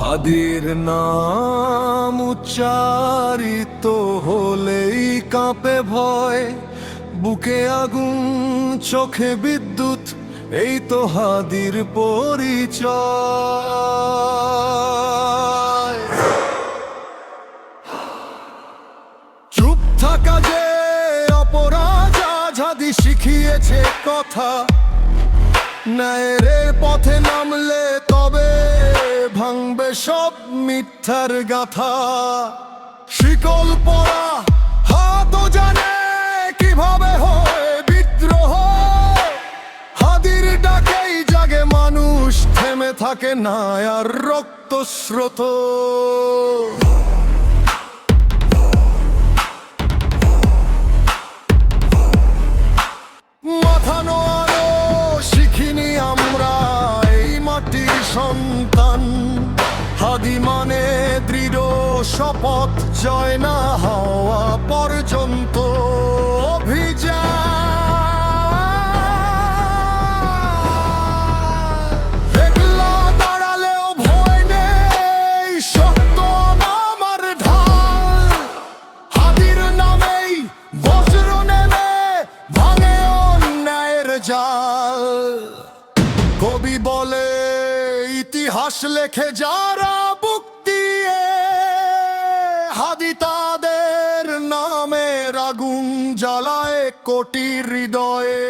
হাদির নাম উচ্চারিত হলেই কাঁপে ভয়, বুকে আগুন চোখে বিদ্যুৎ, এই তো হাদির পরিচয়। চুপ থাকা যে অপরাধ, আজ হাদি শিখিয়েছে কথা। ন্যায়ের পথে নামলে তবে ভাঙবে সব মিথ্যার গাথা। শিকল পরা হাতও জানে কিভাবে হয় বিদ্রোহ, হাদির ডাকেই জাগে মানুষ, থেমে থাকে না আর রক্তস্রোত। মাথা নোয়ানো শিখিনি আমরা, এই মাটির সন্তান। হাদি মানে দৃঢ় শপথ, জয় না হওয়া পর্যন্ত অভিযান। একলা দাঁড়ালেও ভয় নেই, সত্য আমার ঢাল। হাদির নামেই বজ্র নেমে ভাঙে অন্যায়ের জাল। কবি বলে ইতিহাস লেখে যারা বুক দিয়ে, হাদি তাদের নামের আগুন জ্বালায় কোটি হৃদয়ে।